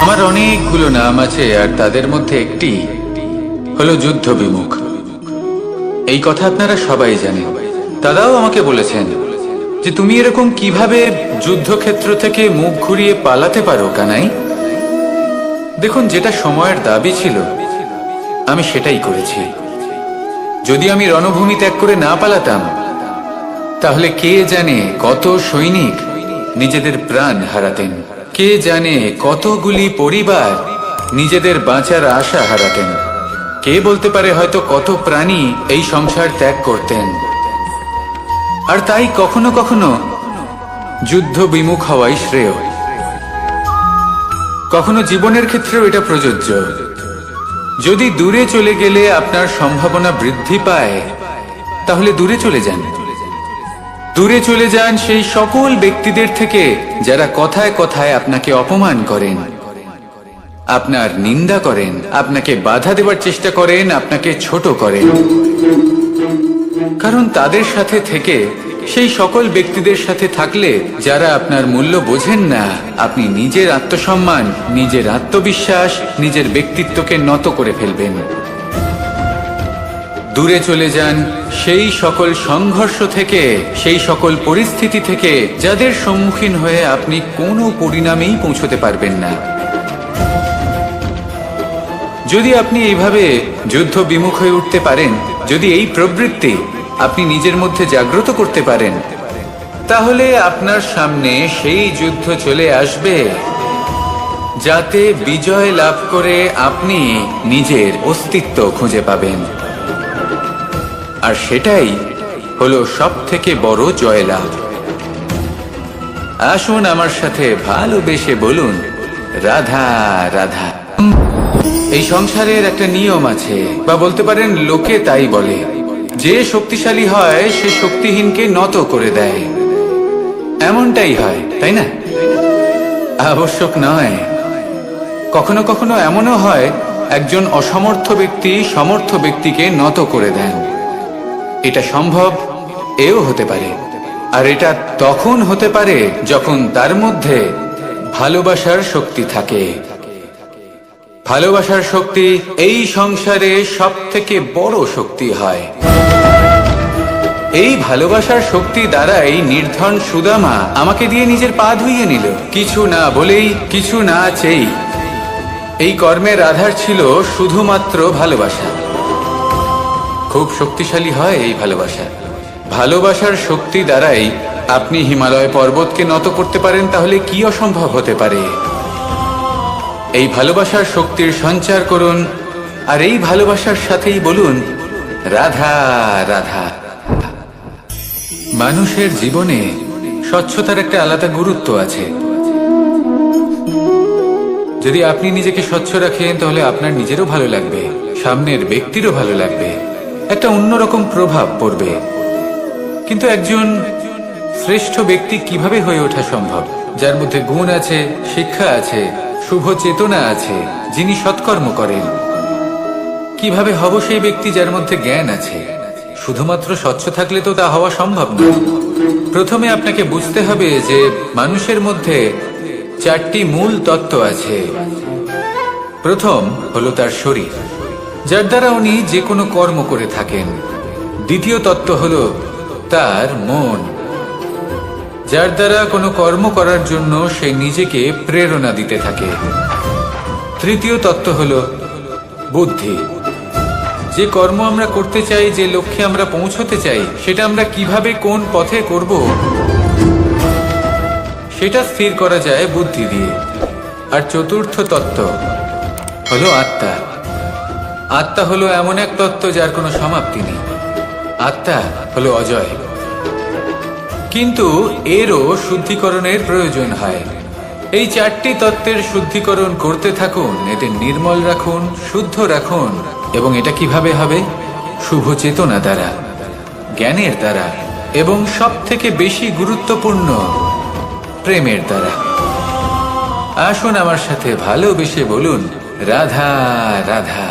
আমার অনেকগুলো নাম আছে, আর তাদের মধ্যে একটি হলো যুদ্ধ বিমুখ। এই কথা আপনারা সবাই জানেন। দাদাও আমাকে বলেছেন যে তুমি এরকম কিভাবে যুদ্ধক্ষেত্র থেকে মুখ ঘুরিয়ে পালাতে পারো কানাই। দেখুন, যেটা সময়ের দাবি ছিল আমি সেটাই করেছি। যদি আমি রণভূমি ত্যাগ করে না পালাতাম, তাহলে কে জানে কত সৈনিক নিজেদের প্রাণ হারাতেন, কে জানে কতগুলি পরিবার নিজেদের বাঁচার আশা হারাতেন, কে বলতে পারে হয়তো কত প্রাণী এই সংসার ত্যাগ করতেন। আর তাই কখনো কখনো যুদ্ধ বিমুখ হওয়াই শ্রেয়। কখনো জীবনের ক্ষেত্রেও এটা প্রযোজ্য। যদি দূরে চলে গেলে আপনার সম্ভাবনা বৃদ্ধি পায়, তাহলে দূরে চলে যান। দূরে চলে যান সেই সকল ব্যক্তিদের থেকে যারা কথায় কথায় আপনাকে অপমান করেন, আপনার নিন্দা করেন, আপনাকে বাধা দেওয়ার চেষ্টা করেন, আপনাকে ছোট করেন। কারণ তাদের সাথে থেকে, সেই সকল ব্যক্তিদের সাথে থাকলে যারা আপনার মূল্য বোঝেন না, আপনি নিজের আত্মসম্মান, নিজের আত্মবিশ্বাস, নিজের ব্যক্তিত্বকে নত করে ফেলবেন। দূরে চলে যান সেই সকল সংঘর্ষ থেকে, সেই সকল পরিস্থিতি থেকে যাদের সম্মুখীন হয়ে আপনি কোনো পরিণামেই পৌঁছতে পারবেন না। যদি আপনি এইভাবে যুদ্ধ বিমুখ হয়ে উঠতে পারেন, যদি এই প্রবৃত্তি আপনি নিজের মধ্যে জাগ্রত করতে পারেন, তাহলে আপনার সামনে সেই যুদ্ধ চলে আসবে যাতে বিজয় লাভ করে আপনি নিজের অস্তিত্ব খুঁজে পাবেন। আর সেটাই হলো সবথেকে বড় জয়লাভ। আসুন আমার সাথে ভালোবেসে বলুন, রাধা রাধা। এই সংসারের একটা নিয়ম আছে, বা বলতে পারেন লোকে তাই বলে, যে শক্তিশালী হয় সে শক্তিহীনকে নত করে দেয়। এমনটাই হয়, তাই না? আবশ্যক নয়, কখনো কখনো এমনও হয় একজন অসমর্থ ব্যক্তি সমর্থ ব্যক্তিকে নত করে দেন। এটা সম্ভব, এও হতে পারে। আর এটা তখন হতে পারে যখন তার মধ্যে ভালোবাসার শক্তি থাকে। ভালোবাসার শক্তি এই সংসারে সবথেকে বড় শক্তি হয়। এই ভালোবাসার শক্তি দ্বারাই নির্ধন সুদামা আমাকে দিয়ে নিজের পা ধুইয়ে নিল, কিছু না বলেই, কিছু না চেয়েই। এই কর্মের আধার ছিল শুধুমাত্র ভালোবাসা। খুব শক্তিশালী হয় এই ভালোবাসা। ভালোবাসার শক্তি দ্বারাই আপনি হিমালয় পর্বতকে নত করতে পারেন, তাহলে কি অসম্ভব হতে পারে? এই ভালোবাসার শক্তির সঞ্চার করুন, আর এই ভালোবাসার সাথেই বলুন, রাধা রাধা। মানুষের জীবনে স্বচ্ছতার একটা আলাদা গুরুত্ব আছে। যদি আপনি নিজেকে স্বচ্ছ রাখেন, তাহলে আপনার নিজেরও ভালো লাগবে, সামনের ব্যক্তিরও ভালো লাগবে, একটা অন্যরকম প্রভাব পড়বে। কিন্তু একজন শ্রেষ্ঠ ব্যক্তি কিভাবে হয়ে ওঠা সম্ভব? যার মধ্যে গুণ আছে, শিক্ষা আছে, শুভ চেতনা আছে, যিনি সৎকর্ম করেন। কিভাবে হব সেই ব্যক্তি যার মধ্যে জ্ঞান আছে? শুধুমাত্র স্বচ্ছ থাকলে তো তা হওয়া সম্ভব নয়। প্রথমে আপনাকে বুঝতে হবে যে মানুষের মধ্যে চারটি মূল তত্ত্ব আছে। প্রথম হলো তার শরীর, যার দ্বারা উনি যে কোনো কর্ম করে থাকেন। দ্বিতীয় তত্ত্ব হলো তার মন, যার দ্বারা কোনো কর্ম করার জন্য সে নিজেকে প্রেরণা দিতে থাকে। তৃতীয় তত্ত্ব হলো বুদ্ধি, যে কর্ম আমরা করতে চাই, যে লক্ষ্যে আমরা পৌঁছতে চাই, সেটা আমরা কিভাবে কোন পথে করব সেটা স্থির করা যায় বুদ্ধি দিয়ে। আর চতুর্থ তত্ত্ব হলো আত্মা। আত্মা হলো এমন এক তত্ত্ব যার কোনো সমাপ্তি নেই। আত্মা হলো অজয়। কিন্তু এরও শুদ্ধিকরণের প্রয়োজন হয়। এই চারটি তত্ত্বের শুদ্ধিকরণ করতে থাকুন, এতে নির্মল রাখুন, শুদ্ধ রাখুন। এবং এটা কিভাবে হবে? শুভ চেতনা দ্বারা, জ্ঞানের দ্বারা, এবং সব থেকে বেশি গুরুত্বপূর্ণ প্রেমের দ্বারা। আসুন আমার সাথে ভালোবেসে বলুন, রাধা রাধা।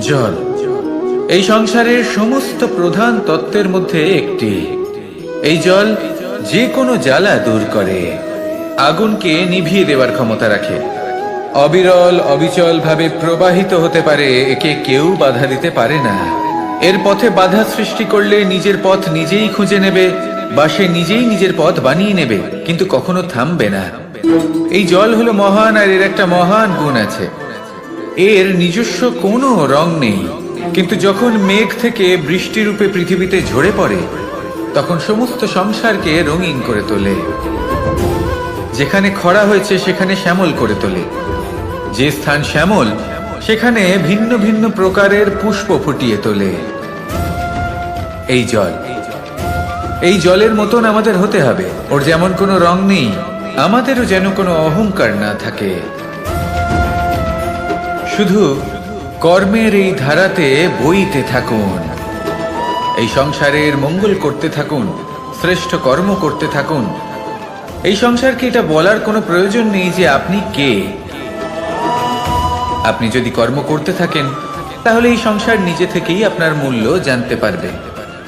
জল, এই সংসারের সমস্ত প্রধান তত্ত্বের মধ্যে একটি। এই জল যে কোনো জ্বালা দূর করে, আগুনকে নিভিয়ে দেওয়ার ক্ষমতা রাখে, অবিরল অবিচল ভাবে প্রবাহিত হতে পারে, একে কেউ বাধা দিতে পারে না। এর পথে বাধা সৃষ্টি করলে নিজের পথ নিজেই খুঁজে নেবে বা সে নিজেই নিজের পথ বানিয়ে নেবে, কিন্তু কখনো থামবে না। এই জল হলো মহান, আর এর একটা মহান গুণ আছে, এর নিজস্ব কোনো রং নেই। কিন্তু যখন মেঘ থেকে বৃষ্টি রূপে পৃথিবীতে ঝরে পড়ে, তখন সমস্ত সংসারকে রঙিন করে তোলে। যেখানে খরা হয়েছে সেখানে শ্যামল করে তোলে, যে স্থান শ্যামল সেখানে ভিন্ন ভিন্ন প্রকারের পুষ্প ফুটিয়ে তোলে। এই জলের মতন আমাদের হতে হবে। ওর যেমন কোনো রং নেই, আমাদেরও যেন কোনো অহংকার না থাকে। শুধু কর্মের এই ধারাতে বইতে থাকুন, এই সংসারের মঙ্গল করতে থাকুন, শ্রেষ্ঠ কর্ম করতে থাকুন। এই সংসারকে এটা বলার কোনো প্রয়োজন নেই যে আপনি কে। আপনি যদি কর্ম করতে থাকেন, তাহলে এই সংসার নিজে থেকেই আপনার মূল্য জানতে পারবে,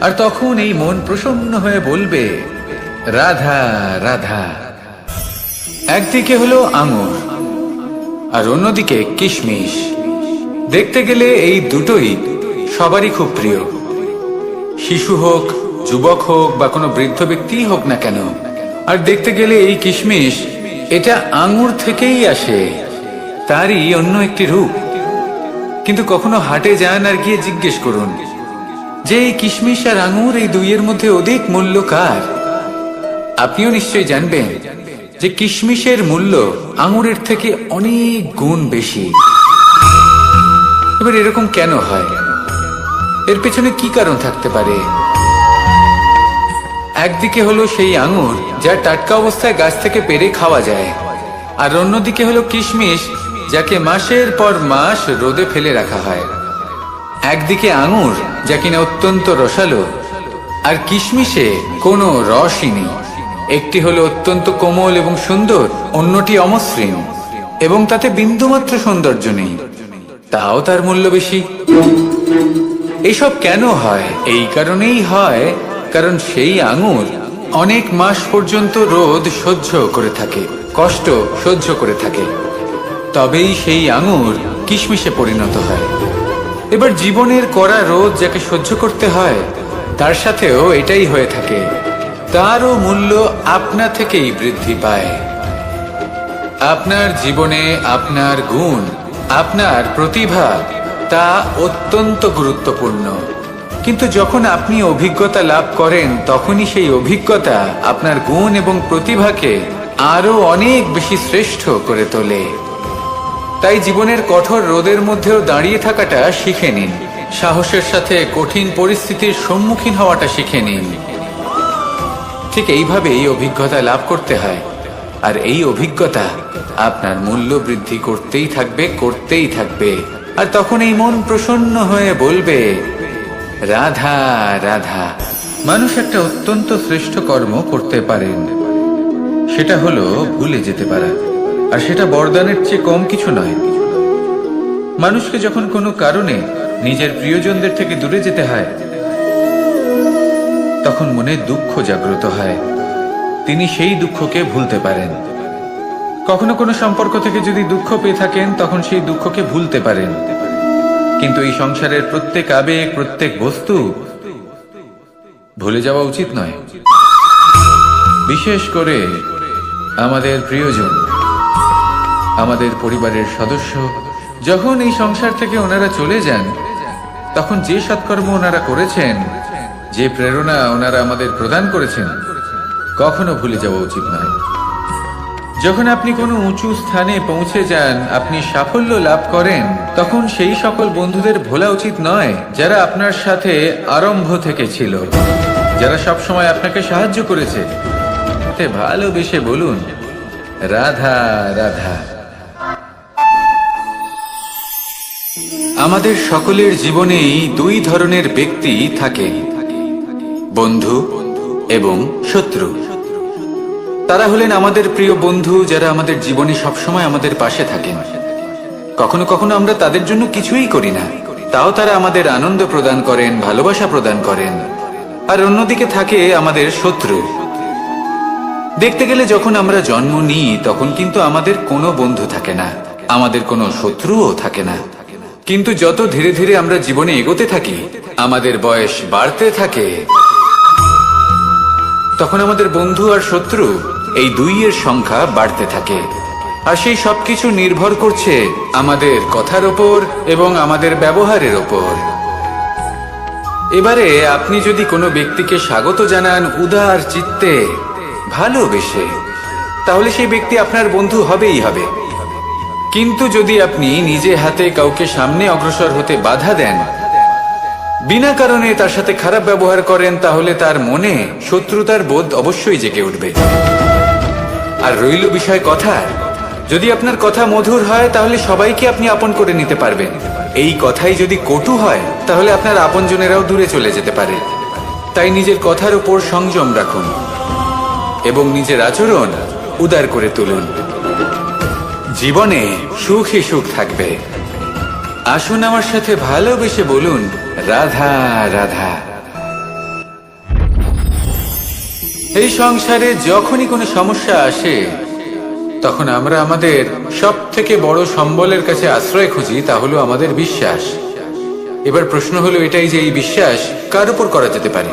আর তখন এই মন প্রসন্ন হয়ে বলবে, রাধা রাধা। একদিকে হলো আঙুর আর অন্যদিকে কিশমিশ। দেখতে গেলে এই দুটোই সবারই খুব প্রিয়, শিশু হোক, যুবক হোক বা কোনো বৃদ্ধ ব্যক্তি হোক না কেন। আর দেখতে গেলে এই কিশমিশ, এটা আঙুর থেকেই আসে, তারই অন্য একটি রূপ। কিন্তু কখনো হাটে যান আর গিয়ে জিজ্ঞেস করুন যে এই কিশমিশ আর আঙুর, এই দুইয়ের মধ্যে অধিক মূল্য কার? আপনিও নিশ্চয়ই জানবেন যে কিশমিশের মূল্য আঙুরের থেকে অনেক গুণ বেশি। এবার এরকম কেন হয়? এর পেছনে কি কারণ থাকতে পারে? একদিকে হলো সেই আঙুর যা টাটকা অবস্থায় গাছ থেকে পেড়ে খাওয়া যায়, আর অন্যদিকে হলো কিশমিশ যাকে মাসের পর মাস রোদে ফেলে রাখা হয়। একদিকে আঙুর যা কিনা অত্যন্ত রসালো, আর কিশমিশে কোনো রসই নেই। একটি হলো অত্যন্ত কোমল এবং সুন্দর, অন্যটি অমসৃণ এবং তাতে বিন্দুমাত্র সৌন্দর্য নেই, তাও তার মূল্য বেশি। এসব কেন হয়? এই কারণেই হয় কারণ সেই আঙুর অনেক মাস পর্যন্ত রোদ সহ্য করে থাকে, কষ্ট সহ্য করে থাকে, তবেই সেই আঙুর কিশমিশে পরিণত হয়। এবার জীবনের কড়া রোদ যাকে সহ্য করতে হয়, তার সাথেও এটাই হয়ে থাকে, তারও মূল্য আপনা থেকেই বৃদ্ধি পায়। আপনার জীবনে আপনার গুণ, আপনার প্রতিভা, তা অত্যন্ত গুরুত্বপূর্ণ। কিন্তু যখন আপনি অভিজ্ঞতা লাভ করেন, তখনই সেই অভিজ্ঞতা আপনার গুণ এবং প্রতিভাকে আরো অনেক বেশি শ্রেষ্ঠ করে তোলে। তাই জীবনের কঠোর রোদের মধ্যেও দাঁড়িয়ে থাকাটা শিখে নিন, সাহসের সাথে কঠিন পরিস্থিতির সম্মুখীন হওয়াটা শিখে নিন। ঠিক এইভাবেই অভিজ্ঞতা লাভ করতে হয়, আর এই অভিজ্ঞতা আপনার মূল্য বৃদ্ধি করতেই থাকবে, করতেই থাকবে। আর তখন এই মন প্রসন্ন হয়ে বলবে, রাধা রাধা। মানুষ একটা অত্যন্ত শ্রেষ্ঠ কর্ম করতে পারেন, সেটা হলো ভুলে যেতে পারা, আর সেটা বরদানের চেয়ে কম কিছু নয়। মানুষকে যখন কোনো কারণে নিজের প্রিয়জনদের থেকে দূরে যেতে হয়, তখন মনে দুঃখ জাগ্রত হয়, তিনি সেই দুঃখকে ভুলতে পারেন। কখনো কোনো সম্পর্ক থেকে যদি দুঃখ পেয়ে থাকেন, তখন সেই দুঃখকে ভুলতে পারেন। কিন্তু এই সংসারের প্রত্যেক আবেগ, প্রত্যেক বস্তু ভুলে যাওয়া উচিত নয়। বিশেষ করে আমাদের প্রিয়জন, আমাদের পরিবারের সদস্য, যখন এই সংসার থেকে ওনারা চলে যান, তখন যে সৎকর্ম ওনারা করেছেন, যে প্রেরণা ওনারা আমাদের প্রদান করেছেন, কখনো ভুলে যাওয়া উচিত নয়। যখন আপনি কোনো উঁচু স্থানে পৌঁছে যান, আপনি সাফল্য লাভ করেন, তখন সেই সকল বন্ধুদের ভোলা উচিত নয় যারা আপনার সাথে আরম্ভ থেকে ছিল, যারা সব সময় আপনাকে সাহায্য করেছে। ভালোবেসে বলুন, রাধা রাধা। আমাদের সকলের জীবনেই দুই ধরনের ব্যক্তি থাকে, বন্ধু এবং শত্রু। তারা হলেন আমাদের প্রিয় বন্ধু, যারা আমাদের জীবনে সবসময় আমাদের পাশে থাকেন। কখনো কখনো আমরা তাদের জন্য কিছুই করি না, তাও তারা আমাদের আনন্দ প্রদান করেন, ভালোবাসা প্রদান করেন। আর অন্যদিকে থাকে আমাদের শত্রু। দেখতে গেলে যখন আমরা জন্ম নিই তখন কিন্তু আমাদের কোনো বন্ধু থাকে না, আমাদের কোনো শত্রুও থাকে না। কিন্তু যত ধীরে ধীরে আমরা জীবনে এগোতে থাকি, আমাদের বয়স বাড়তে থাকে, তখন আমাদের বন্ধু আর শত্রু এই দুইয়ের সংখ্যা বাড়তে থাকে। আর সেই সবকিছু নির্ভর করছে আমাদের কথার ওপর এবং আমাদের ব্যবহারের ওপর। এবারে আপনি যদি কোনো ব্যক্তিকে স্বাগত জানান উদার চিত্তে, ভালোবেসে, তাহলে সেই ব্যক্তি আপনার বন্ধু হবেই হবে। কিন্তু যদি আপনি নিজে হাতে কাউকে সামনে অগ্রসর হতে বাধা দেন, বিনা কারণে তার সাথে খারাপ ব্যবহার করেন, তাহলে তার মনে শত্রুতার বোধ অবশ্যই জেগে উঠবে। আর রইল বিষয় কথার, যদি আপনার কথা মধুর হয় তাহলে সবাইকে আপনি আপন করে নিতে পারবেন। এই কথাই যদি কটু হয় তাহলে আপনার আপনজনেরাও দূরে চলে যেতে পারে। তাই নিজের কথার উপর সংযম রাখুন এবং নিজের আচরণ উদার করে তুলুন। জীবনে সুখী সুখ থাকবে। আসুন আমার সাথে ভালোবেসে বলুন, রাধা রাধা। এই সংসারে যখনই কোনো সমস্যা আসে তখন আমরা আমাদের সব থেকে বড় সম্বলের কাছে আশ্রয় খুঁজি, তা হলো আমাদের বিশ্বাস। এবার প্রশ্ন হলো এটাই যে এই বিশ্বাস কার উপর করা যেতে পারে?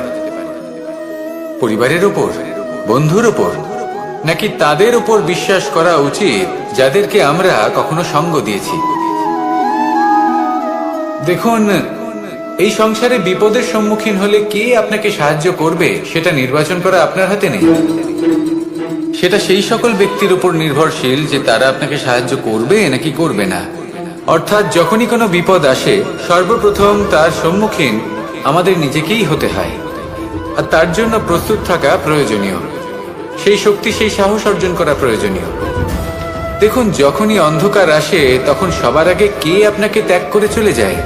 পরিবারের উপর, বন্ধুর উপর, নাকি তাদের উপর বিশ্বাস করা উচিত যাদেরকে আমরা কখনো সঙ্গ দিয়েছি? দেখুন, এই সংসারে বিপদের সম্মুখীন হলে কে আপনাকে সাহায্য করবে সেটা নির্বাচন করা আপনার হাতে নেই। সেটা সেই সকল ব্যক্তির উপর নির্ভরশীল যে তারা আপনাকে সাহায্য করবে নাকি করবে না। অর্থাৎ যখনই কোনো বিপদ আসে সর্বপ্রথম তার সম্মুখীন আমাদের নিজেকেই হতে হয়। আর তার জন্য প্রস্তুত থাকা প্রয়োজনীয়, সেই শক্তি, সেই সাহস অর্জন করা প্রয়োজনীয়। দেখুন, যখনই অন্ধকার আসে তখন সবার আগে কে আপনাকে ত্যাগ করে চলে যায়?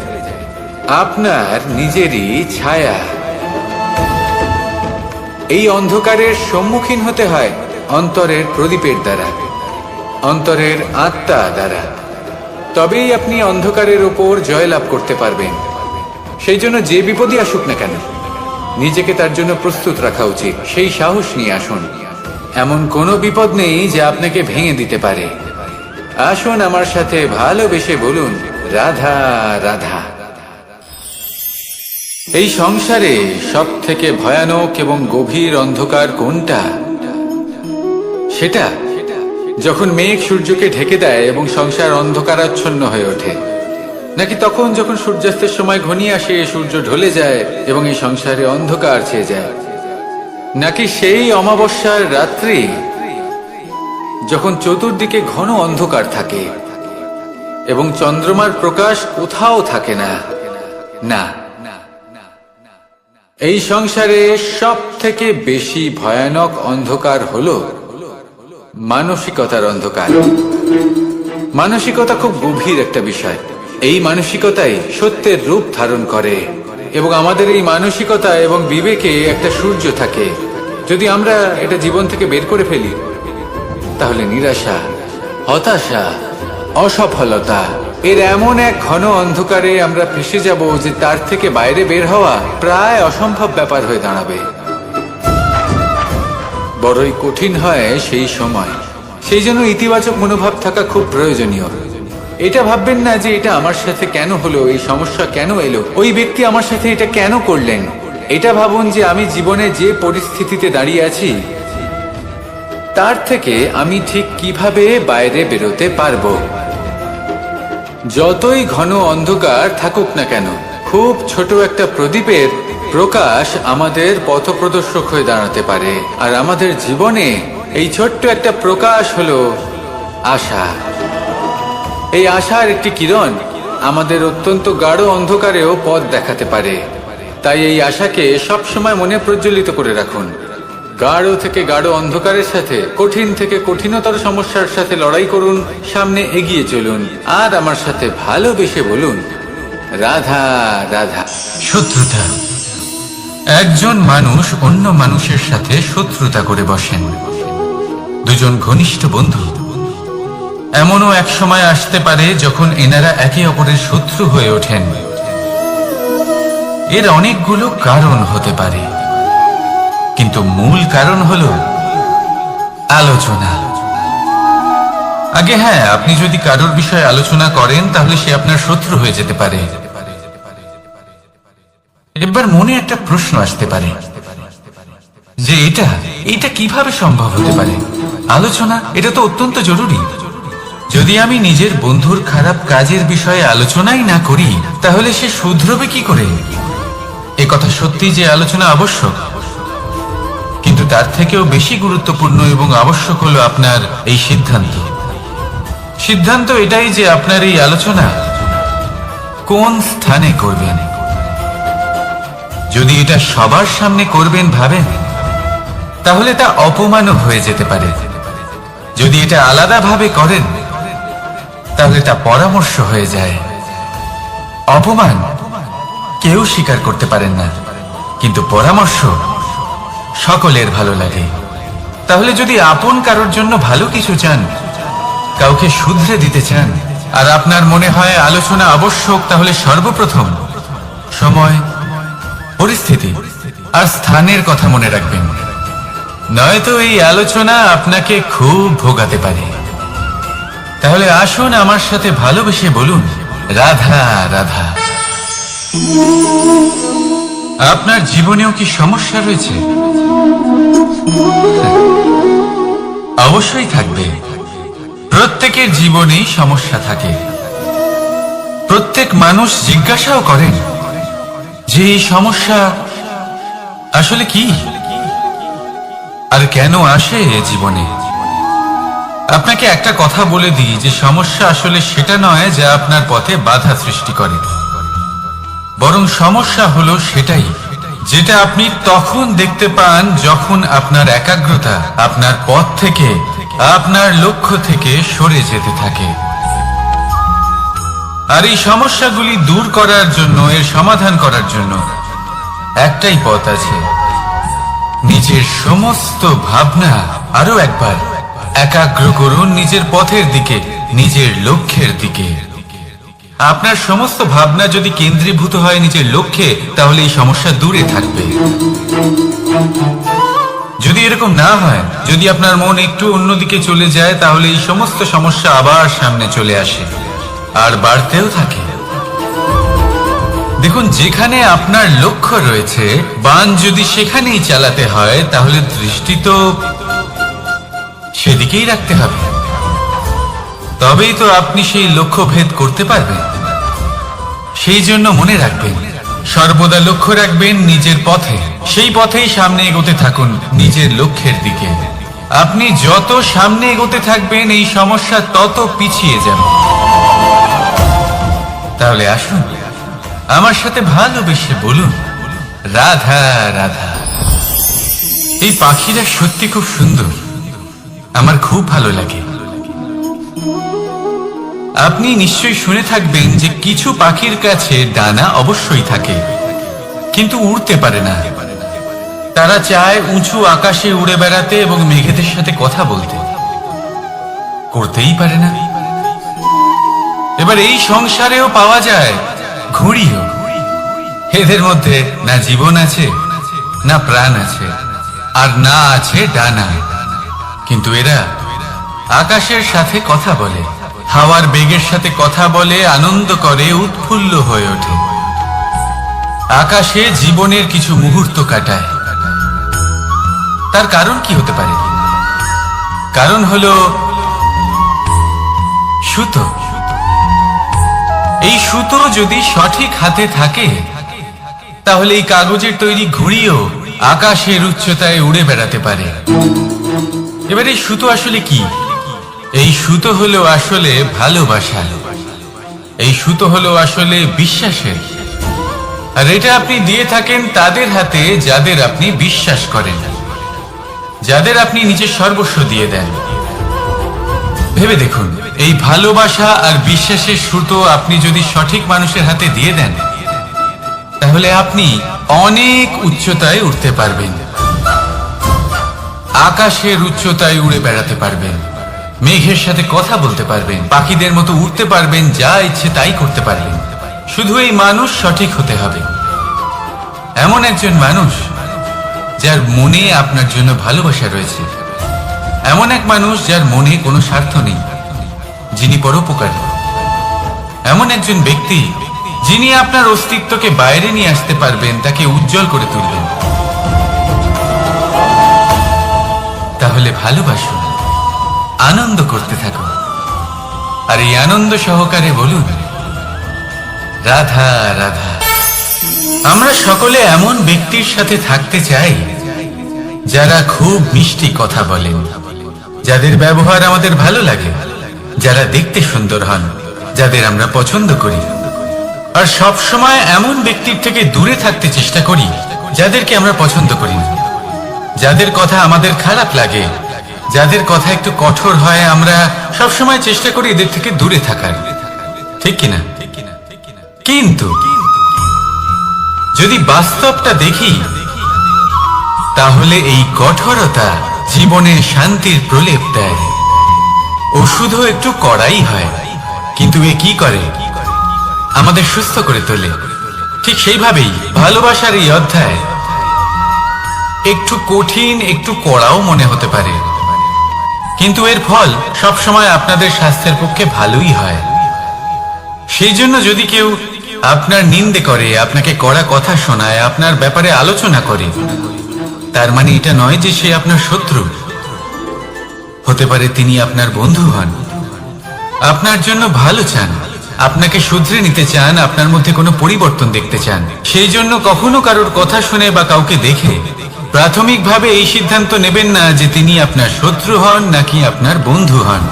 আপনার নিজেরই ছায়া। এই অন্ধকারের সম্মুখীন হতে হয় অন্তরের প্রদীপের দ্বারা, অন্তরের আত্মা দ্বারা। তবেই আপনি অন্ধকারের উপর জয়লাভ করতে পারবেন। সেই জন্য যে বিপদই আসুক না কেন নিজেকে তার জন্য প্রস্তুত রাখা উচিত। সেই সাহস নিয়ে আসুন। এমন কোনো বিপদ নেই যা আপনাকে ভেঙে দিতে পারে। আসুন আমার সাথে ভালোবেসে বলুন, রাধা রাধা। এই সংসারে সব থেকে ভয়ানক এবং গভীর অন্ধকার কোনটা? সেটা যখন মেঘ সূর্যকে ঢেকে দেয় এবং সংসার অন্ধকারাচ্ছন্ন হয়ে ওঠে, নাকি তখন যখন সূর্যাস্তের সময় ঘনিয়ে আসে, সূর্য ঢলে যায় এবং এই সংসারে অন্ধকার ছেয়ে যায়, নাকি সেই অমাবস্যার রাত্রি যখন চতুর্দিকে ঘন অন্ধকার থাকে এবং চন্দ্রমার প্রকাশ কোথাও থাকে না? না, এই সংসারে সব থেকে বেশি ভয়ানক অন্ধকার হলো মানসিকতার অন্ধকার। মানসিকতা খুব গভীর একটা বিষয়। এই মানসিকতাই সত্যের রূপ ধারণ করে এবং আমাদের এই মানসিকতা এবং বিবেকে একটা সূর্য থাকে। যদি আমরা এটা জীবন থেকে বের করে ফেলি তাহলে নিরাশা, হতাশা, অসফলতা এর এমন এক ঘন অন্ধকারে আমরা ফেসে যাব যে তার থেকে বাইরে বের হওয়া প্রায় অসম্ভব ব্যাপার হয়ে দাঁড়াবে। বড়ই কঠিন হয় সেই সময়। সেই জন্য ইতিবাচক মনোভাব থাকা খুব প্রয়োজনীয়। এটা ভাববেন না যে এটা আমার সাথে কেন হলো, এই সমস্যা কেন এলো, ওই ব্যক্তি আমার সাথে এটা কেন করলেন। এটা ভাবুন যে আমি জীবনে যে পরিস্থিতিতে দাঁড়িয়ে আছি তার থেকে আমি ঠিক কিভাবে বাইরে বেরোতে পারবো। যতই ঘন অন্ধকার থাকুক না কেন, খুব ছোট একটা প্রদীপের প্রকাশ আমাদের পথপ্রদর্শক হয়ে দাঁড়াতে পারে। আর আমাদের জীবনে এই ছোট্ট একটা প্রকাশ হলো আশা। এই আশার একটি কিরণ আমাদের অত্যন্ত গাঢ় অন্ধকারেও পথ দেখাতে পারে। তাই এই আশাকে সব সময় মনে প্রজ্বলিত করে রাখুন। গাঢ় থেকে গাঢ় অন্ধকারের সাথে, কঠিন থেকে কঠিনতর সমস্যার সাথে লড়াই করুন, সামনে এগিয়ে চলুন। আর আমার সাথে ভালোবেসে বলুন, রাধা রাধা। শত্রুতা। একজন মানুষ অন্য মানুষের সাথে শত্রুতা করে বসেন। দুজন ঘনিষ্ঠ বন্ধু। এমনও এক সময় আসতে পারে যখন এনারা একে অপরের শত্রু হয়ে ওঠেন। এর অনেকগুলো কারণ হতে পারে, কিন্তু মূল কারণ হলো আলোচনা। আগে হ্যাঁ, আপনি যদি কারোর বিষয়ে আলোচনা করেন তাহলে সে আপনার শত্রু হয়ে যেতে পারে। এবার মনে একটা প্রশ্ন আসতে পারে যে এটা কিভাবে সম্ভব হতে পারে? আলোচনা এটা তো অত্যন্ত জরুরি। যদি আমি নিজের বন্ধুর খারাপ কাজের বিষয়ে আলোচনাই না করি তাহলে সে শুধরবে কি করে? এ কথা সত্যি যে আলোচনা আবশ্যক, কিন্তু তার থেকেও বেশি গুরুত্বপূর্ণ এবং আবশ্যক হলো আপনার এই সিদ্ধান্ত এটাই যে আপনার এই আলোচনা কোন স্থানে করবেন। যদি এটা সবার সামনে করবেন ভাবেন, তাহলে তা অপমানও হয়ে যেতে পারে। যদি এটা আলাদাভাবে করেন তাহলে তা পরামর্শ হয়ে যায়। অপমান কেউ স্বীকার করতে পারেন না, কিন্তু পরামর্শ সকলের ভালো লাগে। তাহলে যদি আপন কারোর জন্য ভালো কিছু চান, কাউকে শুধরে দিতে চান, আর আপনার মনে হয় আলোচনা আবশ্যক, তাহলে সর্বপ্রথম সময়, পরিস্থিতি আর স্থানের কথা মনে রাখবেন, নয়তো এই আলোচনা আপনাকে খুব ভোগাতে পারে। তাহলে আসুন আমার সাথে ভালোবেসে বলুন, রাধা রাধা। আপনার জীবনেও কি সমস্যা রয়েছে? অবশ্যই থাকবে। প্রত্যেকের জীবনেই সমস্যা থাকে। প্রত্যেক মানুষ জিজ্ঞাসাও করেন যে এই সমস্যা আসলে কি আর কেন আসে এ জীবনে। আপনাকে একটা কথা বলে দিই যে সমস্যা আসলে সেটা নয় যা আপনার পথে বাধা সৃষ্টি করে, বরং সমস্যা হলো সেটাই যেটা আপনি তখন দেখতে পান যখন আপনার একাগ্রতা আপনার পথ থেকে, আপনার লক্ষ্য থেকে সরে যেতে থাকে। আর এই সমস্যাগুলি দূর করার জন্য, এর সমাধান করার জন্য একটাই পথ আছে, নিজের সমস্ত ভাবনা আরো একবার একাগ্র করুন নিজের পথের দিকে, নিজের লক্ষ্যের দিকে। আপনার সমস্ত ভাবনা যদি কেন্দ্রীভূত হয় নিজের লক্ষ্যে, তাহলে এই সমস্যা দূরে থাকবে। যদি এরকম না হয়, যদি আপনার মন একটু অন্যদিকে চলে যায়, তাহলে এই সমস্ত সমস্যা আবার সামনে চলে আসে আর বাড়তেও থাকে। দেখুন, যেখানে আপনার লক্ষ্য রয়েছে, বাণ যদি সেখানেই চালাতে হয়, তাহলে দৃষ্টি তো সেদিকেই রাখতে হবে। তবেই তো আপনি সেই লক্ষ্য ভেদ করতে পারবেন। সেই জন্য মনে রাখবেন, সর্বদা লক্ষ্য রাখবেন নিজের পথে, সেই পথেই সামনে এগোতে থাকুন নিজের লক্ষ্যের দিকে। আপনি যত সামনে এগোতে থাকবেন এই সমস্যা তত পিছিয়ে যাবে। তাহলে আসুন আমার সাথে ভালোবেসে বলুন, রাধা রাধা। এই পাখিরা সত্যি খুব সুন্দর, আমার খুব ভালো লাগে। আপনি নিশ্চয়ই শুনে থাকবেন যে কিছু পাখির কাছে ডানা অবশ্যই থাকে, কিন্তু উড়তে পারে না। তারা চায় উঁচু আকাশে উড়ে বেড়াতে এবং মেঘেদের সাথে কথা বলতে, করতেই পারে না। এবার এই সংসারেও পাওয়া যায় ঘুড়িও। এদের মধ্যে না জীবন আছে, না প্রাণ আছে, আর না আছে ডানা, কিন্তু এরা আকাশের সাথে কথা বলে, হাওয়ার বেগের সাথে কথা বলে, আনন্দ করে, উৎফুল্ল হয়ে ওঠে। আকাশে জীবনের কিছু মুহূর্ত কাটায়। তার কারণ কি হতে পারে? কারণ হলো সুতো। এই সুতো যদি সঠিক হাতে থাকে, তাহলে এই কাগজের তৈরি ঘুড়িও আকাশের উচ্চতায় উড়ে বেড়াতে পারে। এবার এই সুতো আসলে কি? এই সুতো হলো আসলে ভালোবাসা। এই সুতো হলো আসলে বিশ্বাসের। আর এটা আপনি দিয়ে থাকেন তাদের হাতে যাদের আপনি বিশ্বাস করেন, যাদের আপনি নিজের সর্বস্ব দিয়ে দেন। ভেবে দেখুন, এই ভালোবাসা আর বিশ্বাসের সুতো আপনি যদি সঠিক মানুষের হাতে দিয়ে দেন, তাহলে আপনি অনেক উচ্চতায় উঠতে পারবেন, আকাশের উচ্চতায় উড়ে বেড়াতে পারবেন, মেঘের সাথে কথা বলতে পারবেন, পাখিদের মতো উড়তে পারবেন, যা ইচ্ছে তাই করতে পারবেন। শুধু এই মানুষ সঠিক হতে হবে। এমন একজন মানুষ যার মনে আপনার জন্য ভালোবাসা রয়েছে, এমন এক মানুষ যার মনে কোনো স্বার্থ নেই, যিনি পরোপকারী, এমন একজন ব্যক্তি যিনি আপনার অস্তিত্বকে বাইরে নিয়ে আসতে পারবেন, তাকে উজ্জ্বল করে তুলবেন। তাহলে ভালোবাসুন, আনন্দ করতে থাকুন, আর এই আনন্দ সহকারে বলুন রাধা রাধা। আমরা সকলে এমন ব্যক্তির সাথে থাকতে চাই যারা খুব মিষ্টি কথা বলেন, যাদের ব্যবহার আমাদের ভালো লাগে, যারা দেখতে সুন্দর হন, যাদের আমরা পছন্দ করি। আর সব সময় এমন ব্যক্তির থেকে দূরে থাকতে চেষ্টা করি যাদেরকে আমরা পছন্দ করি না, যাদের কথা আমাদের খারাপ লাগে, যাদের কথা একটু কঠোর হয়। আমরা সব সময় চেষ্টা করি এদের থেকে দূরে থাকার, ঠিক কিনা? কিন্তু যদি বাস্তবটা দেখি, তাহলে এই কঠোরতা জীবনে শান্তির প্রলেপ দেয়। ওষুধও একটু কড়াই হয়, কিন্তু এ কি করে? আমাদের সুস্থ করে তোলে। ঠিক সেইভাবেই ভালোবাসার এই অধ্যায় একটু কঠিন, একটু কড়াও মনে হতে পারে, কিন্তু এর ফল সবসময় আপনাদের স্বাস্থ্যের পক্ষে ভালোই হয়। সেই জন্য যদি কেউ আপনার নিন্দে করে, আপনাকে কড়া কথা শোনায়, আপনার ব্যাপারে আলোচনা করে, তার মানে এটা নয় যে সে আপনার শত্রু। হতে পারে তিনি আপনার বন্ধু হন, আপনার জন্য ভালো চান, আপনাকে শুধরে নিতে চান, আপনার মধ্যে কোনো পরিবর্তন দেখতে চান। সেই জন্য কখনো কারোর কথা শুনে বা কাউকে দেখে প্রাথমিকভাবে এই সিদ্ধান্ত নেবেন না যে তিনি আপনার শত্রু হন নাকি আপনার বন্ধু হন।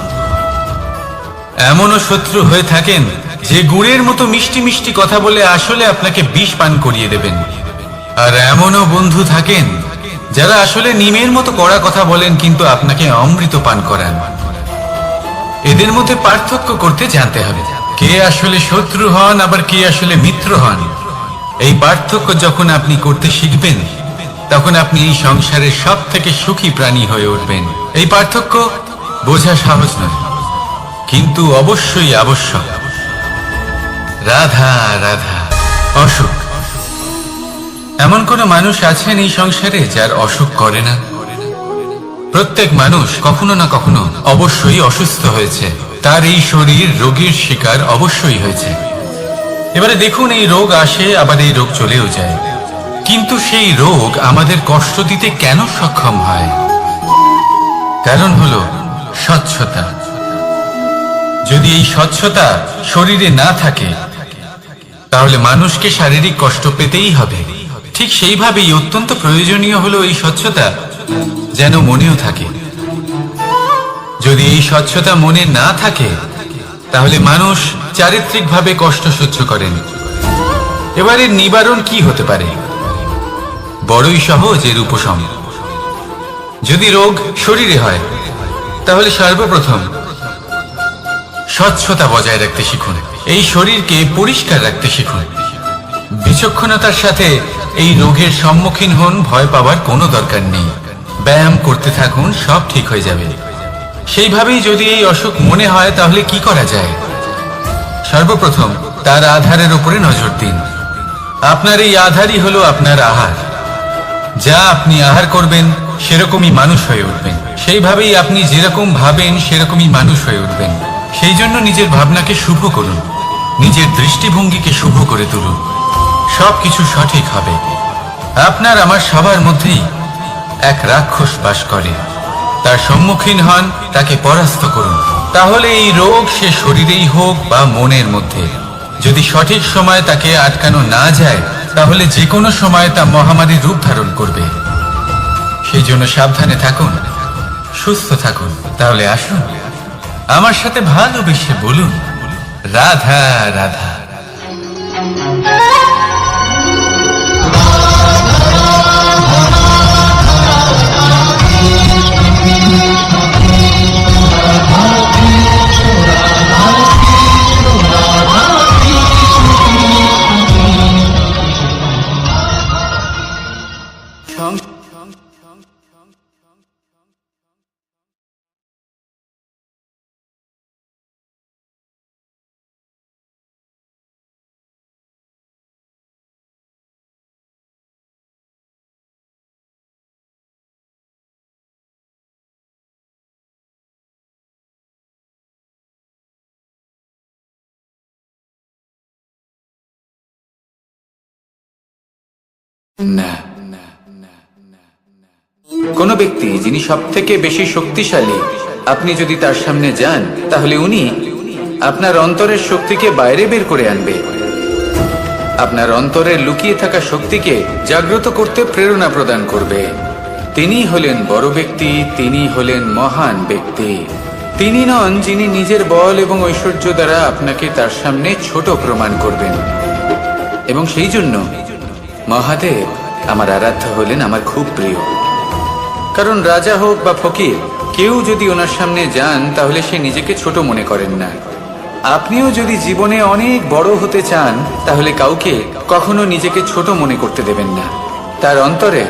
এমনও শত্রু হয়ে থাকেন যে গুড়ের মতো মিষ্টি মিষ্টি কথা বলে আসলে আপনাকে বিষ পান করিয়ে দেবেন। আর এমনও বন্ধু থাকেন যারা আসলে নিমের মতো কড়া কথা বলেন, কিন্তু আপনাকে অমৃত পান করান। এদের মধ্যে পার্থক্য করতে জানতে হবে, কে আসলে শত্রু হন আবার কে আসলে মিত্র হন। এই পার্থক্য যখন আপনি করতে শিখবেন, তখন আপনি এই সংসারের সব থেকে সুখী প্রাণী হয়ে উঠবেন। এই পার্থক্য বোঝা সহজ নয়, কিন্তু অবশ্যই আবশ্যক। রাধা রাধা। অসুখ। এমন কোন মানুষ আছেন এই সংসারে যার অসুখ করে না? প্রত্যেক মানুষ কখনো না কখনো অবশ্যই অসুস্থ হয়েছে, তার এই শরীর রোগের শিকার অবশ্যই হয়েছে। এবারে দেখুন, এই রোগ আসে আবার এই রোগ চলেও যায়, কিন্তু সেই রোগ আমাদের কষ্ট দিতে কেন সক্ষম হয়? কারণ হলো স্বচ্ছতা। যদি এই স্বচ্ছতা শরীরে না থাকে, তাহলে মানুষকে শারীরিক কষ্ট পেতেই হবে। ঠিক সেইভাবেই অত্যন্ত প্রয়োজনীয় হলো এই স্বচ্ছতা যেন মনেও থাকে। যদি এই স্বচ্ছতা মনে না থাকে, তাহলে মানুষ চারিত্রিকভাবে কষ্ট সহ্য করেন। এবারে নিবারণ কি হতে পারে? বড়ই সহজ এর উপশম। যদি রোগ শরীরে হয়, তাহলে সর্বপ্রথম স্বচ্ছতা বজায় রাখতে শিখুন, এই শরীরকে পরিষ্কার রাখতে শিখুন। বিচক্ষণতার সাথে এই রোগের সম্মুখীন হন, ভয় পাওয়ার কোনো দরকার নেই। ব্যায়াম করতে থাকুন, সব ঠিক হয়ে যাবে। সেইভাবেই যদি এই অসুখ মনে হয়, তাহলে কি করা যায়? সর্বপ্রথম তার আধারের উপরে নজর দিন। আপনার এই আধারই হলো আপনার আহার। যা আপনি আহার করবেন, সেরকমই মানুষ হয়ে উঠবেন। সেইভাবেই আপনি যেরকম ভাবেন, সেরকমই মানুষ হয়ে উঠবেন। সেই জন্য নিজের ভাবনাকে শুভ করুন, নিজের দৃষ্টিভঙ্গিকে শুভ করে তুলুন, সবকিছু সঠিক হবে। আপনার আমার সবার মধ্যেই এক রাক্ষস বাস করে, তার সম্মুখীন হন, তাকে পরাস্ত করুন। তাহলে এই রোগ সে শরীরেই হোক বা মনের মধ্যে, যদি সঠিক সময় তাকে আটকানো না যায়, তাহলে যে কোনো সময় তা মহামারীর রূপ ধারণ করবে। সেই জন্য সাবধানে থাকুন, সুস্থ থাকুন। তাহলে আসুন আমার সাথে ভালোবেসে বলুন রাধা রাধা। না, কোন ব্যক্তি যিনি সব থেকে বেশি শক্তিশালী, আপনি যদি তার সামনে যান তাহলে উনি আপনার অন্তরের শক্তিকে বাইরে বের করে আনবে, আপনার অন্তরের লুকিয়ে থাকা শক্তিকে জাগ্রত করতে প্রেরণা প্রদান করবে। তিনি হলেন বড় ব্যক্তি, তিনি হলেন মহান ব্যক্তি। তিনি নন যিনি নিজের বল এবং ঐশ্বর্য দ্বারা আপনাকে তার সামনে ছোট প্রমাণ করবেন। এবং সেই জন্য মহাদেব আমার আরাধ্য হলেন আমার খুব প্রিয়। কারণ রাজা হোক বা ফকির, কেউ যদি ওনার সামনে যান তাহলে সে নিজেকে ছোট মনে করেন না। আপনিও যদি জীবনে অনেক বড় হতে চান তাহলে কাউকে কখনো নিজেকে ছোট মনে করতে দেবেন না। তার অন্তরে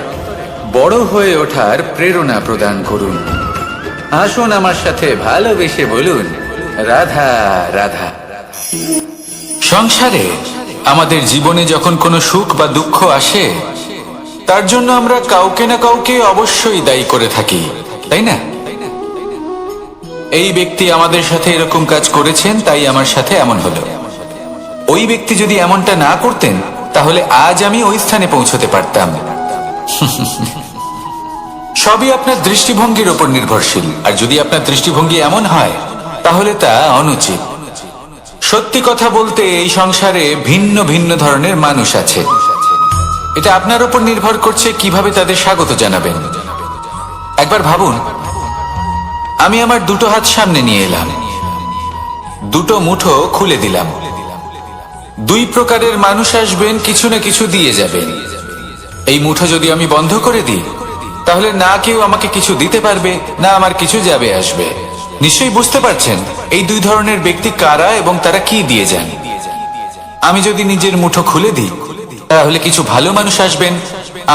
বড় হয়ে ওঠার প্রেরণা প্রদান করুন। আসুন আমার সাথে ভালোবেসে বলুন, রাধা রাধা। সংসারে আমাদের জীবনে যখন কোনো সুখ বা দুঃখ আসে, তার জন্য আমরা কাউকে না কাউকে অবশ্যই দায়ী করে থাকি, তাই না? এই ব্যক্তি আমাদের সাথে এরকম কাজ করেছেন, তাই আমার সাথে এমন হলো। ওই ব্যক্তি যদি এমনটা না করতেন তাহলে আজ আমি ওই স্থানে পৌঁছতে পারতাম। সবই আপনার দৃষ্টিভঙ্গির উপর নির্ভরশীল, আর যদি আপনার দৃষ্টিভঙ্গি এমন হয় তাহলে তা অনুচিত। সত্যি কথা বলতে এই সংসারে ভিন্ন ভিন্ন ধরনের মানুষ আছে। এটা আপনার উপর নির্ভর করছে কিভাবে তাদের স্বাগত জানাবেন। একবার ভাবুন, আমি আমার দুটো হাত সামনে নিয়ে এলাম, দুটো মুঠো খুলে দিলাম। দুই প্রকারের মানুষ আসবেন, কিছু না কিছু দিয়ে যাবেন। এই মুঠো যদি আমি বন্ধ করে দিই তাহলে না কেউ আমাকে কিছু দিতে পারবে, না আমার কিছু যাবে আসবে। নিশ্চয়ই বুঝতে পারছেন এই দুই ধরনের ব্যক্তি কারা এবং তারা কি দিয়ে যান। আমি যদি নিজের মুঠো খুলে দিই তাহলে কিছু ভালো মানুষ আসবেন,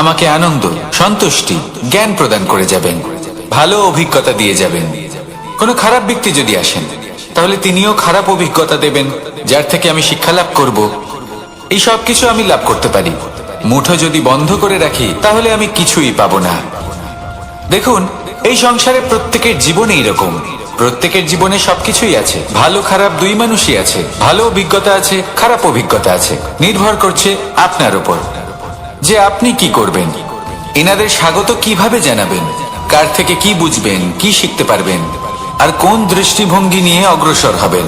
আমাকে আনন্দ, সন্তুষ্টি, জ্ঞান প্রদান করে যাবেন, ভালো অভিজ্ঞতা দিয়ে যাবেন। কোনো খারাপ ব্যক্তি যদি আসেন তাহলে তিনিও খারাপ অভিজ্ঞতা দেবেন, যার থেকে আমি শিক্ষা লাভ করব। এই সব কিছু আমি লাভ করতে পারি। মুঠো যদি বন্ধ করে রাখি তাহলে আমি কিছুই পাবো না। দেখুন, এই সংসারে প্রত্যেকের জীবনে এরকম, প্রত্যেকের জীবনে সবকিছুই আছে, ভালো খারাপ দুই মানুষই আছে, ভালো অভিজ্ঞতা আছে, খারাপ অভিজ্ঞতা আছে। নির্ভর করছে আপনার উপর যে আপনি কি করবেন, এনাদের স্বাগত কিভাবে জানাবেন, কার থেকে কি বুঝবেন, কি শিখতে পারবেন, আর কোন দৃষ্টিভঙ্গি নিয়ে অগ্রসর হবেন।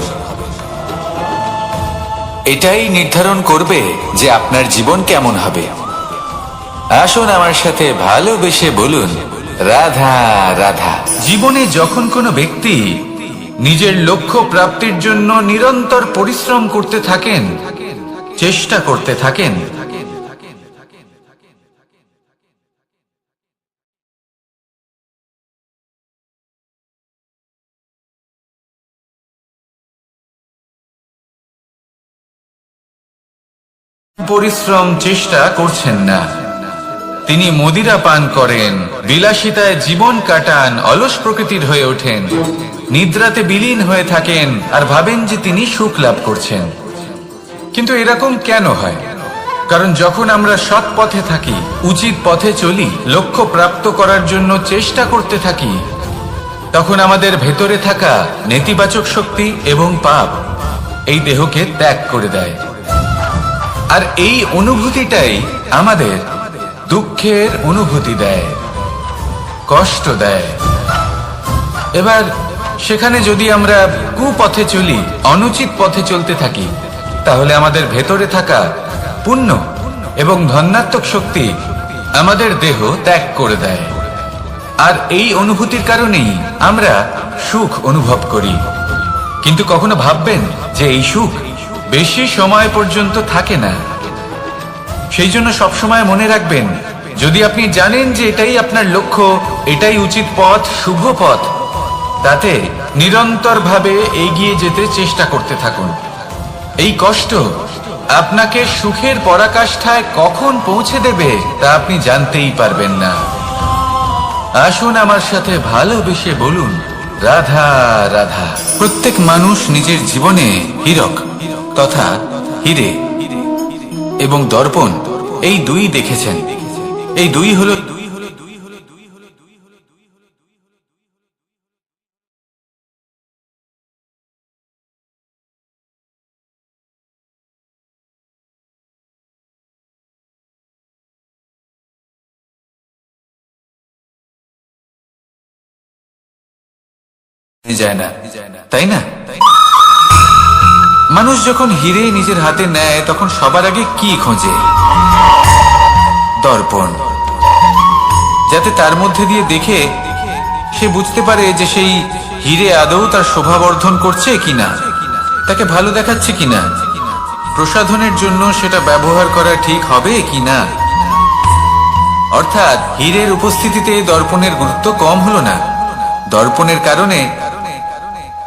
এটাই নির্ধারণ করবে যে আপনার জীবন কেমন হবে। আসুন আমার সাথে ভালোবেসে বলুন, রাধা রাধা। জীবনে যখন কোনো ব্যক্তি নিজের লক্ষ্য প্রাপ্তির জন্য নিরন্তর পরিশ্রম করতে থাকেন, চেষ্টা করতে থাকেন, পরিশ্রম চেষ্টা করছেন না, তিনি মদিরা পান করেন, বিলাসিতায় জীবন কাটান, অলস প্রকৃতির হয়ে ওঠেন, নিদ্রাতে বিলীন হয়ে থাকেন আর ভাবেন যে তিনি সুখ লাভ করছেন। কিন্তু এরকম কেন হয়? কারণ যখন আমরা সৎ পথে থাকি, উচিত পথে চলি, লক্ষ্য প্রাপ্ত করার জন্য চেষ্টা করতে থাকি, তখন আমাদের ভেতরে থাকা নেতিবাচক শক্তি এবং পাপ এই দেহকে ত্যাগ করে দেয়। আর এই অনুভূতিটাই আমাদের দুঃখের অনুভূতি দেয়, কষ্ট দেয়। এবার সেখানে যদি আমরা কুপথে চলি, অনুচিত পথে চলতে থাকি, তাহলে আমাদের ভেতরে থাকা পুণ্য এবং ধনাত্মক শক্তি আমাদের দেহ ত্যাগ করে দেয়। আর এই অনুভূতির কারণেই আমরা সুখ অনুভব করি। কিন্তু কখনো ভাববেন যে এই সুখ বেশি সময় পর্যন্ত থাকে না। সেই জন্য সবসময় মনে রাখবেন, যদি আপনি জানেন যে এটাই আপনার লক্ষ্য, এটাই উচিত পথ, শুভ পথ, তাতে নিরন্তরভাবে এগিয়ে যেতে চেষ্টা করতে থাকুন। এই কষ্ট আপনাকে সুখের পরাকাষ্ঠায় কখন পৌঁছে দেবে তা আপনি জানতেই পারবেন না। আসুন আমার সাথে ভালোবেসে বলুন, রাধা রাধা। প্রত্যেক মানুষ নিজের জীবনে হীরক তথা হীরে এবং দর্পণ এই দুই দেখেছেন। এই দুই হলো যায় না, তাই না? মানুষ যখন হিরে নিজের হাতে নেয় তখন সবার আগে কি খোঁজে? দর্পণ, যাতে তার মধ্যে দিয়ে দেখে সে বুঝতে পারে যে সেই হিরে আদৌ তার শোভাবর্ধন করছে কিনা, তাকে ভালো দেখাচ্ছে কিনা, প্রসাধনের জন্য সেটা ব্যবহার করা ঠিক হবে কিনা। অর্থাৎ হীরের উপস্থিতিতে দর্পণের গুরুত্ব কম হলো না, দর্পণের কারণে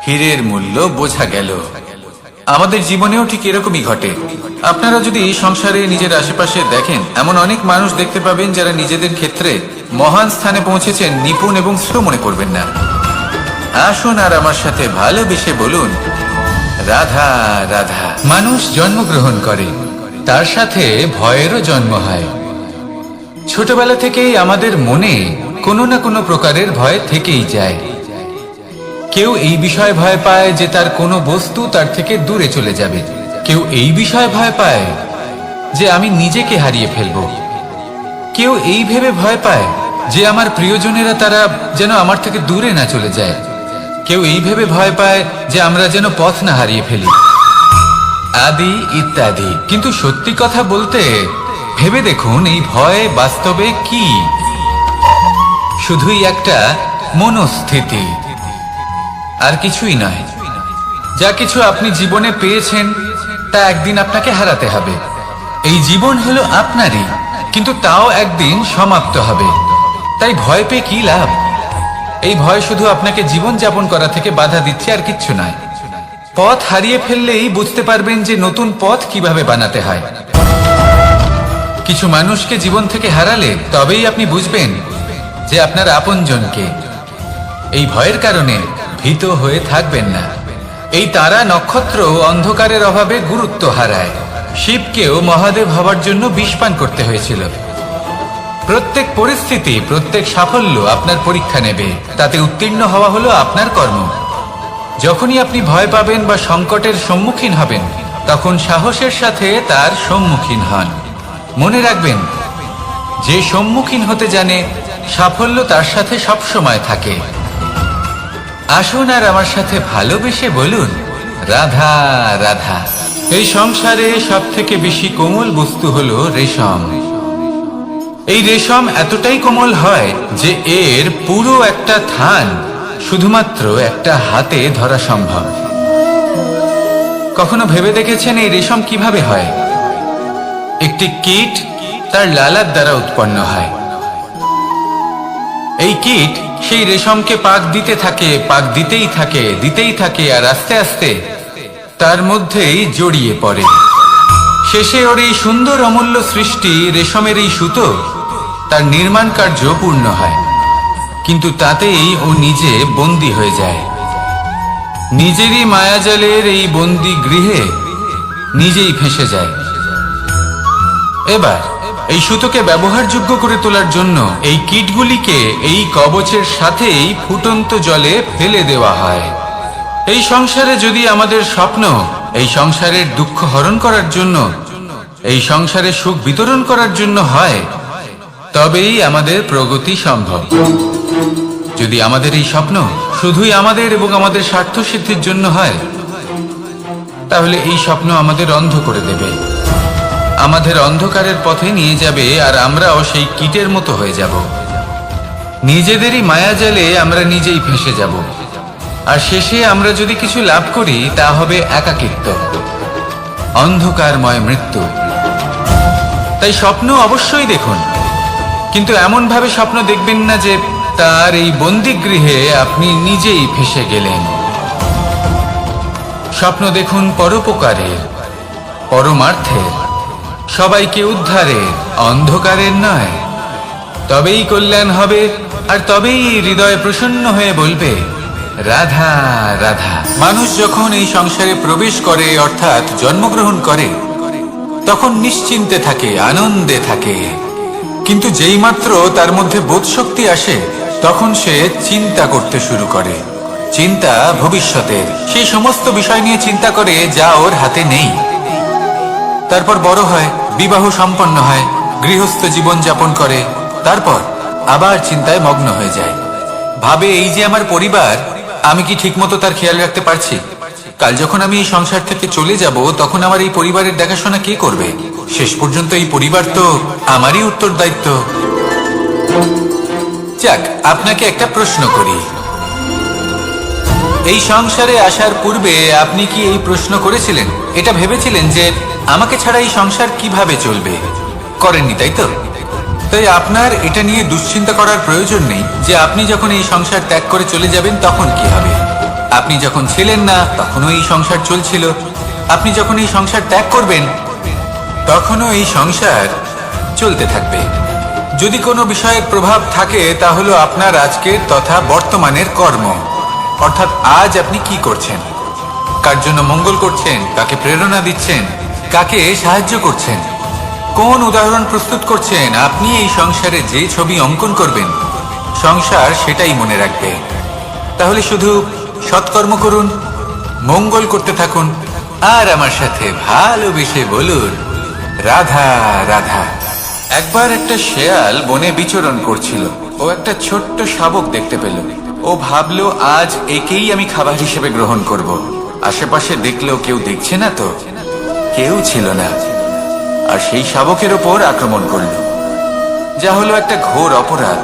হীরের মূল্য বোঝা গেল। আমাদের জীবনেও ঠিক এরকমই ঘটে। আপনারা যদি এই সংসারে নিজের আশেপাশে দেখেন, এমন অনেক মানুষ দেখতে পাবেন যারা নিজেদের ক্ষেত্রে মহান স্থানে পৌঁছেছেন, নিপুণ এবং শ্রম মনে করবেন না। আসুন আর আমার সাথে ভালোবেসে বলুন, রাধা রাধা। মানুষ জন্মগ্রহণ করে, তার সাথে ভয়েরও জন্ম হয়। ছোটবেলা থেকেই আমাদের মনে কোনো না কোনো প্রকারের ভয় থেকেই যায়। কেউ এই বিষয়ে ভয় পায় যে তার কোনো বস্তু তার থেকে দূরে চলে যাবে, কেউ এই বিষয়ে ভয় পায় যে আমি নিজেকে হারিয়ে ফেলব, কেউ এই ভেবে ভয় পায় যে আমার প্রিয়জনেরা তারা যেন আমার থেকে দূরে না চলে যায়, কেউ এই ভেবে ভয় পায় যে আমরা যেন পথ না হারিয়ে ফেলি, আদি ইত্যাদি। কিন্তু সত্যি কথা বলতে ভেবে দেখুন, এই ভয় বাস্তবে কি? শুধুই একটা মনস্থিতি, আর কিছুই নয়। যা কিছু আপনি জীবনে পেয়েছেন তা একদিন আপনাকে হারাতে হবে। এই জীবন হলো আপনারই, কিন্তু তাও একদিন সমাপ্ত হবে। তাই ভয় পেয়ে কি লাভ? এই ভয় শুধু আপনাকে জীবন যাপন করা থেকে বাধা দিচ্ছে, আর কিচ্ছু নয়। পথ হারিয়ে ফেললেই বুঝতে পারবেন যে নতুন পথ কিভাবে বানাতে হয়। কিছু মানুষকে জীবন থেকে হারালে তবেই আপনি বুঝবেন যে আপনার আপনজনকে। এই ভয়ের কারণে ভীত হয়ে থাকবেন না। এই তারা নক্ষত্র অন্ধকারের অভাবে গুরুত্ব হারায়। শিবকেও মহাদেব হবার জন্য বিষ পান করতে হয়েছিল। প্রত্যেক পরিস্থিতি, প্রত্যেক সাফল্য আপনার পরীক্ষা নেবে, তাতে উত্তীর্ণ হওয়া হলো আপনার কর্ম। যখনই আপনি ভয় পাবেন বা সংকটের সম্মুখীন হবেন, তখন সাহসের সাথে তার সম্মুখীন হন। মনে রাখবেন, যে সম্মুখীন হতে জানে সাফল্য তার সাথে সবসময় থাকে। আসুন আর আমার সাথে ভালোবেসে বলুন, রাধা রাধা। এই সংসারে সব থেকে বেশি কোমল বস্তু হলো রেশম। এই রেশম এতটাই কোমল হয় যে এর পুরো একটা থান শুধুমাত্র একটা হাতে ধরা সম্ভব। কখনো ভেবে দেখেছেন এই রেশম কিভাবে হয়? একটি কীট তার লালার দ্বারা উৎপন্ন হয়। এই কীট সেই রেশমকে পাক দিতে থাকে, পাক দিতেই থাকে, দিতেই থাকে, আর আস্তে আস্তে তার মধ্যেই জড়িয়ে পড়ে। শেষে ওর এই সুন্দর অমূল্য সৃষ্টি রেশমের এই সুতো, তার নির্মাণ কার্য পূর্ণ হয়। কিন্তু তাতেই ও নিজে বন্দী হয়ে যায়। নিজেরই মায়াজালের এই বন্দী গৃহে নিজেই ফেঁসে যায়। এবার এই সুতোকে ব্যবহারযোগ্য করে তোলার জন্য এই কীটগুলিকে এই কবচের সাথেই ফুটন্ত জলে ফেলে দেওয়া হয়। এই সংসারে যদি আমাদের স্বপ্ন এই সংসারের দুঃখ হরণ করার জন্য, এই সংসারে সুখ বিতরণ করার জন্য হয়, তবেই আমাদের প্রগতি সম্ভব। যদি আমাদের এই স্বপ্ন শুধুই আমাদের এবং আমাদের স্বার্থ সিদ্ধির জন্য হয়, তাহলে এই স্বপ্ন আমাদের অন্ধ করে দেবে, আমাদের অন্ধকারের পথে নিয়ে যাবে, আর আমরাও সেই কীটের মতো হয়ে যাব। নিজেদেরই মায়াজালে আমরা নিজেই ফেঁসে যাব, আর শেষে আমরা যদি কিছু লাভ করি তা হবে একাকিত্ব, অন্ধকারময় মৃত্যু। তাই স্বপ্ন অবশ্যই দেখুন, কিন্তু এমন ভাবে স্বপ্ন দেখবেন না যে তার এই বন্দিগৃহে আপনি নিজেই ফেঁসে গেলেন। স্বপ্ন দেখুন পরোপকারের, পরমার্থের, সবাইকে উদ্ধারের, অন্ধকারের নয়। তবেই কল্যাণ হবে, আর তবেই হৃদয় প্রসন্ন হয়ে বলবে, রাধা রাধা। মানুষ যখন এই সংসারে প্রবেশ করে, অর্থাৎ জন্মগ্রহণ করে, তখন নিশ্চিন্তে থাকে, আনন্দে থাকে। কিন্তু যেই মাত্র তার মধ্যে বোধশক্তি আসে, তখন সে চিন্তা করতে শুরু করে। চিন্তা ভবিষ্যতের, সেই সমস্ত বিষয় নিয়ে চিন্তা করে যা ওর হাতে নেই। তারপর বড় হয়, বিবাহ সম্পন্ন হয়, গৃহস্থ জীবন যাপন করে, তারপর আবার চিন্তায় মগ্ন হয়ে যায়। ভাবে, এই যে আমার পরিবার, আমি কি ঠিকমতো তার খেয়াল রাখতে পারছি? কাল যখন আমি এই সংসার থেকে চলে যাব, তখন আমার এই পরিবারের দেখাশোনা কে করবে? শেষ পর্যন্ত এই পরিবার তো আমারই উত্তরদায়িত্ব। যাক, আপনাকে একটা প্রশ্ন করি। এই সংসারে আসার পূর্বে আপনি কি এই প্রশ্ন করেছিলেন, এটা ভেবেছিলেন যে আমাকে ছাড়া এই সংসার কিভাবে চলবে? করেননি, তাই তো? তাই আপনার এটা নিয়ে দুশ্চিন্তা করার প্রয়োজন নেই যে আপনি যখন এই সংসার ত্যাগ করে চলে যাবেন তখন কি হবে। আপনি যখন ছিলেন না তখনও এই সংসার চলছিল, আপনি যখন এই সংসার ত্যাগ করবেন তখনও এই সংসার চলতে থাকবে। যদি কোনো বিষয়ের প্রভাব থাকে তা হলো আপনার আজকের তথা বর্তমানের কর্ম, অর্থাৎ আজ আপনি কি করছেন, কার জন্য মঙ্গল করছেন, কাকে প্রেরণা দিচ্ছেন, কাকে সাহায্য করছেন, কোন উদাহরণ প্রস্তুত করছেন। আপনি এই সংসারে যে ছবি অঙ্কন করবেন, সংসার সেটাই মনে রাখবে। তাহলে শুধু সৎকর্ম করুন, মঙ্গল করতে থাকুন, আর আমার সাথে ভালোবেসে বলুন রাধা রাধা। একবার একটা শেয়াল বনে বিচরণ করছিল। ও একটা ছোট্ট শাবক দেখতে পেল। ও ভাবলো, আজ একেই আমি খাবার হিসেবে গ্রহণ করব। আশেপাশে দেখলেও কেউ দেখছে না তো, কেউ ছিল না, আর সেই শাবকের ওপর আক্রমণ করল, যা হলো একটা ঘোর অপরাধ।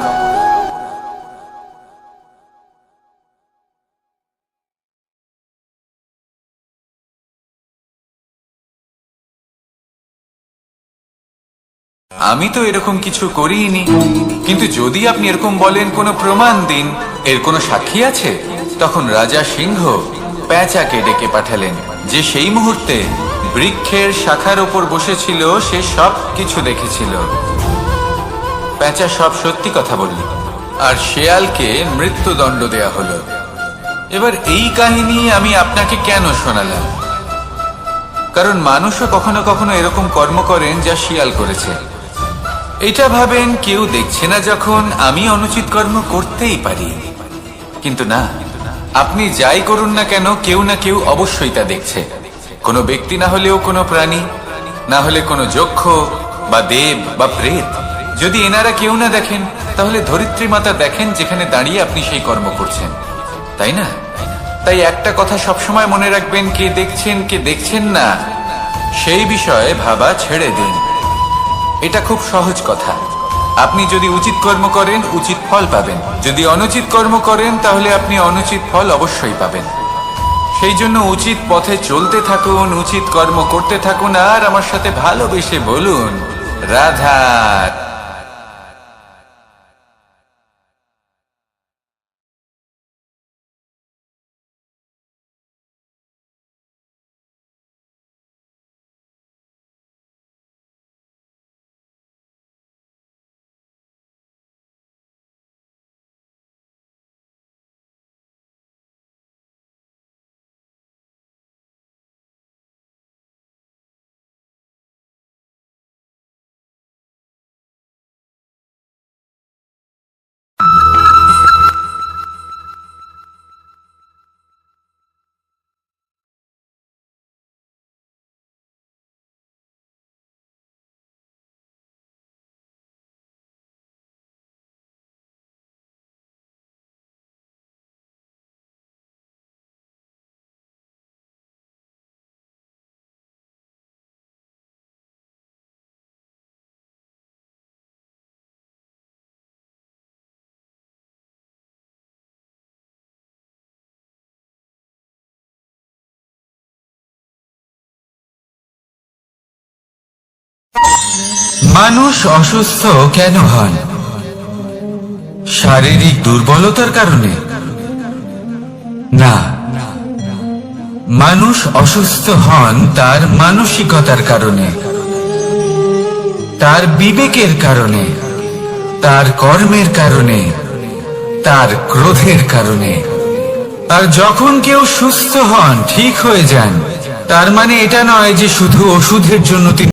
আমি তো এরকম কিছু করিনি, কিন্তু যদি আপনি এরকম বলেন কোনো প্রমাণ দিন, এর কোনো সাক্ষী আছে, তখন রাজা সিংহ পেঁচাকে ডেকে পাঠালেন, যে সেই মুহূর্তে বৃক্ষের শাখার ওপর বসেছিল, সে সব কিছু দেখেছিল। পেঁচা সব সত্যি কথা বলল, আর শেয়ালকে মৃত্যুদণ্ড দেয়া হলো। এবার এই কাহিনী আমি আপনাকে কেন শোনালাম? কারণ মানুষও কখনো কখনো এরকম কর্ম করেন যা শিয়াল করেছে। এটা ভাবেন কেউ দেখছে না, যখন আমি অনুচিত কর্ম করতেই পারি। কিন্তু না, আপনি যাই করুন না কেন, কেউ না কেউ অবশ্যই তা দেখছে। কোনো ব্যক্তি না হলেও কোনো প্রাণী, না হলে কোনো যক্ষ বা দেব বা প্রেত। যদি এনারা কেউ না দেখেন, তাহলে ধরিত্রী মাতা দেখেন, যেখানে দাঁড়িয়ে আপনি সেই কর্ম করছেন, তাই না? তাই একটা কথা সবসময় মনে রাখবেন, কে দেখছেন কে দেখছেন না সেই বিষয়ে ভাবা ছেড়ে দিন। এটা খুব সহজ কথা। আপনি যদি উচিত কর্ম করেন, উচিত ফল পাবেন। যদি অনুচিত কর্ম করেন, তাহলে আপনি অনুচিত ফল অবশ্যই পাবেন। সেই জন্য উচিত পথে চলতে থাকুন, উচিত কর্ম করতে থাকুন, আর আমার সাথে ভালোবেসে বলুন রাধা। মানুষ অসুস্থ কেন হন? শারীরিক দুর্বলতার কারণে? না, মানুষ অসুস্থ হন তার মানসিকতার কারণে, তার বিবেকের কারণে, তার কর্মের কারণে, তার ক্রোধের কারণে। আর যখন কেউ সুস্থ হন, ঠিক হয়ে যান, তার মানে এটা নয় যে শুধু ওষুধের জন্য তিনি